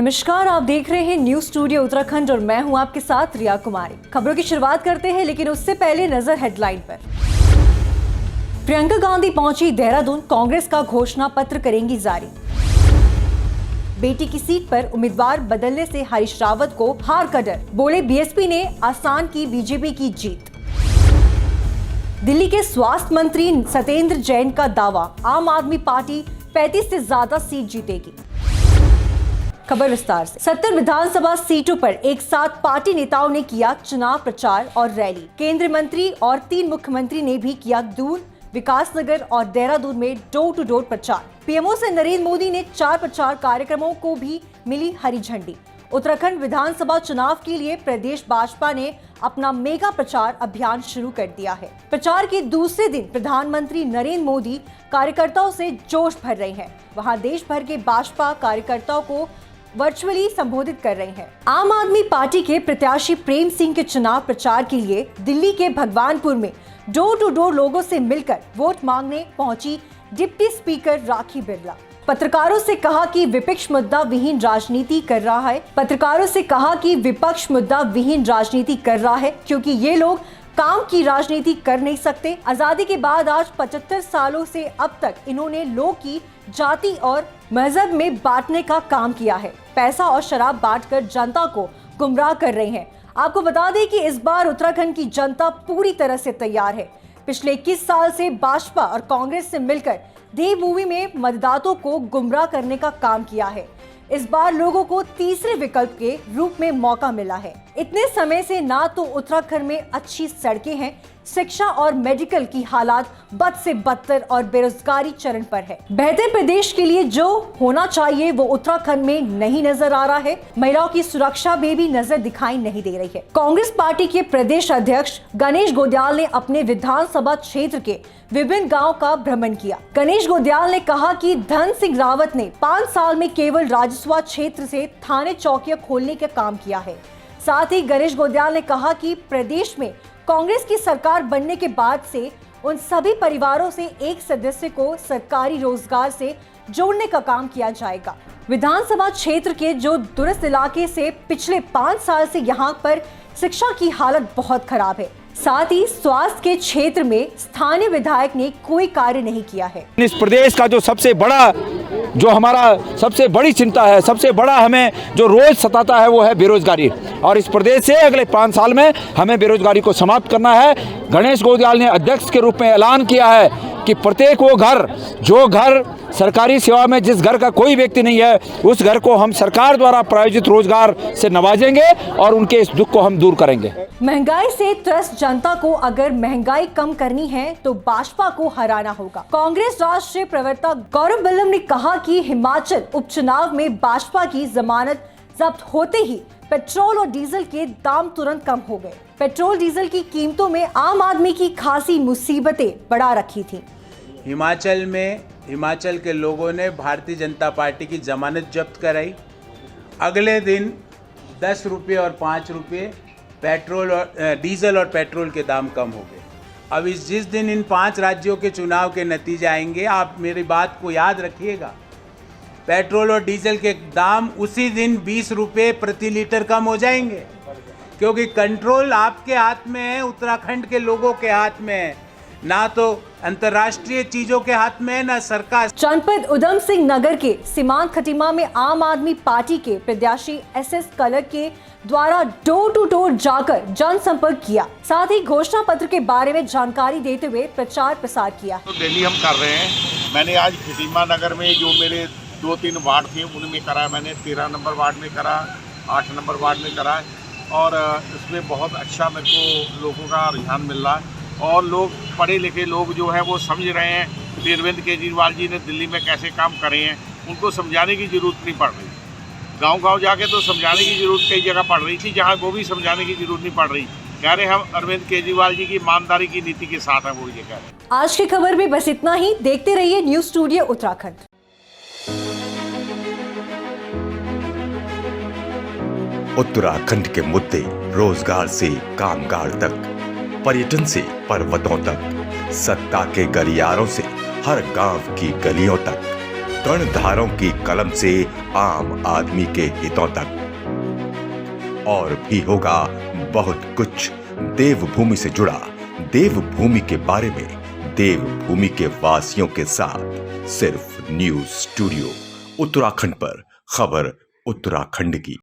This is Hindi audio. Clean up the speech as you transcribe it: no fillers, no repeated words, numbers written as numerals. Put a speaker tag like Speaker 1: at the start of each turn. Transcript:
Speaker 1: नमस्कार, आप देख रहे हैं न्यूज स्टूडियो उत्तराखंड और मैं हूं आपके साथ रिया कुमारी। खबरों की शुरुआत करते हैं, लेकिन उससे पहले नजर हेडलाइन पर। प्रियंका गांधी पहुंची देहरादून, कांग्रेस का घोषणा पत्र करेंगी जारी। बेटी की सीट पर उम्मीदवार बदलने से हरीश रावत को हार का डर, बोले बीएसपी ने आसान की बीजेपी की जीत। दिल्ली के स्वास्थ्य मंत्री सत्येंद्र जैन का दावा, आम आदमी पार्टी 35 से ज्यादा सीट जीतेगी। खबर विस्तार से। 70 विधानसभा सीटों पर एक साथ पार्टी नेताओं ने किया चुनाव प्रचार और रैली। केंद्रीय मंत्री और 3 मुख्यमंत्री ने भी किया दून, विकासनगर और देहरादून में डोर टू डोर प्रचार। पीएमओ से नरेंद्र मोदी ने 4 प्रचार कार्यक्रमों को भी मिली हरी झंडी। उत्तराखंड विधानसभा चुनाव के लिए प्रदेश भाजपा ने अपना मेगा प्रचार अभियान शुरू कर दिया है। प्रचार के दूसरे दिन प्रधानमंत्री नरेंद्र मोदी कार्यकर्ताओं से जोश भर रहे हैं। वहां देश भर के भाजपा कार्यकर्ताओं को वर्चुअली संबोधित कर रहे हैं। आम आदमी पार्टी के प्रत्याशी प्रेम सिंह के चुनाव प्रचार के लिए दिल्ली के भगवानपुर में डोर टू डोर लोगों से मिलकर वोट मांगने पहुंची डिप्टी स्पीकर राखी बिरला। पत्रकारों से कहा कि विपक्ष मुद्दा विहीन राजनीति कर रहा है। क्योंकि ये लोग काम की राजनीति कर नहीं सकते। आजादी के बाद आज 75 सालों से अब तक इन्होंने लोग की जाति और मजहब में बांटने का काम किया है। पैसा और शराब बांटकर जनता को गुमराह कर रहे हैं। आपको बता दें कि इस बार उत्तराखंड की जनता पूरी तरह से तैयार है। पिछले 21 साल से भाजपा और कांग्रेस से मिलकर देव मूवी में मतदाताओं को गुमराह करने का काम किया है। इस बार लोगों को तीसरे विकल्प के रूप में मौका मिला है। इतने समय से ना तो उत्तराखंड में अच्छी सड़कें हैं, शिक्षा और मेडिकल की हालात बद से बदतर और बेरोजगारी चरण पर है। बेहतर प्रदेश के लिए जो होना चाहिए वो उत्तराखंड में नहीं नजर आ रहा है। महिलाओं की सुरक्षा में भी नजर दिखाई नहीं दे रही है। कांग्रेस पार्टी के प्रदेश अध्यक्ष गणेश गोंदियाल ने अपने विधानसभा क्षेत्र के विभिन्न गाँव का भ्रमण किया। गणेश गोंदियाल ने कहा कि धन सिंह रावत ने 5 साल में केवल राजस्व क्षेत्र से थाने चौकियां खोलने का काम किया है। साथ ही गणेश गोंदियाल ने कहा कि प्रदेश में कांग्रेस की सरकार बनने के बाद से उन सभी परिवारों से एक सदस्य को सरकारी रोजगार से जोड़ने का काम किया जाएगा। विधानसभा क्षेत्र के जो दूरस्थ इलाके से पिछले 5 साल से यहां पर शिक्षा की हालत बहुत खराब है। साथ ही स्वास्थ्य के क्षेत्र में स्थानीय विधायक ने कोई कार्य नहीं किया है।
Speaker 2: इस प्रदेश का जो हमारा सबसे बड़ी चिंता है, सबसे बड़ा हमें जो रोज सताता है वो है बेरोजगारी। और इस प्रदेश से अगले 5 साल में हमें बेरोजगारी को समाप्त करना है। गणेश गोंदियाल ने अध्यक्ष के रूप में ऐलान किया है कि प्रत्येक वो घर, जो घर सरकारी सेवा में, जिस घर का कोई व्यक्ति नहीं है, उस घर को हम सरकार द्वारा प्रायोजित रोजगार से नवाजेंगे और उनके इस दुख को हम दूर करेंगे।
Speaker 1: महंगाई से त्रस्त जनता को अगर महंगाई कम करनी है तो भाजपा को हराना होगा। कांग्रेस राष्ट्रीय प्रवक्ता गौरव बल्लभ ने कहा कि हिमाचल उपचुनाव में भाजपा की जमानत जब्त होते ही पेट्रोल और डीजल के दाम तुरंत कम हो गए। पेट्रोल डीजल की कीमतों में आम आदमी की खासी मुसीबतें बढ़ा रखी थी।
Speaker 3: हिमाचल के लोगों ने भारतीय जनता पार्टी की जमानत जब्त कराई। अगले दिन 10 रुपये और 5 रुपये डीजल और पेट्रोल के दाम कम हो गए। अब जिस दिन इन 5 राज्यों के चुनाव के नतीजे आएंगे, आप मेरी बात को याद रखिएगा, पेट्रोल और डीजल के दाम उसी दिन 20 रुपये प्रति लीटर कम हो जाएंगे। क्योंकि कंट्रोल आपके हाथ में है, उत्तराखंड के लोगों के हाथ में है, ना तो अंतर्राष्ट्रीय चीजों के हाथ में है, ना सरकार।
Speaker 1: जनपद उधम सिंह नगर के सीमांत खटीमा में आम आदमी पार्टी के प्रत्याशी एसएस कलर के द्वारा डोर टू डोर जाकर जनसंपर्क किया। साथ ही घोषणा पत्र के बारे में जानकारी देते हुए प्रचार प्रसार किया।
Speaker 4: तो डेली हम कर रहे हैं। मैंने आज खटीमा नगर में जो मेरे 2-3 वार्ड थे उनमें करा। मैंने 13 नंबर वार्ड में करा, 8 नंबर वार्ड में करा और इसमें बहुत अच्छा मेरे को लोगों का रुझान मिल रहा है। और लोग, पढ़े लिखे लोग जो है वो समझ रहे हैं कि अरविंद केजरीवाल जी ने दिल्ली में कैसे काम करे हैं। उनको समझाने की ज़रूरत नहीं पड़ रही। गांव-गांव जाके तो समझाने की ज़रूरत कई जगह पड़ रही थी, जहां वो भी समझाने की ज़रूरत नहीं पड़ रही। कह रहे हम अरविंद केजरीवाल जी की ईमानदारी की नीति के साथ हैं, वो ये कह रहे हैं।
Speaker 1: आज की खबर में बस इतना ही। देखते रहिए न्यूज स्टूडियो उत्तराखंड।
Speaker 5: उत्तराखंड के मुद्दे रोजगार से कामगार तक, पर्यटन से पर्वतों तक, सत्ता के गलियारों से हर गांव की गलियों तक, कर्णधारों की कलम से आम आदमी के हितों तक। और भी होगा बहुत कुछ देवभूमि से जुड़ा, देवभूमि के बारे में, देवभूमि के वासियों के साथ। सिर्फ न्यूज स्टूडियो उत्तराखंड पर, खबर उत्तराखंड की।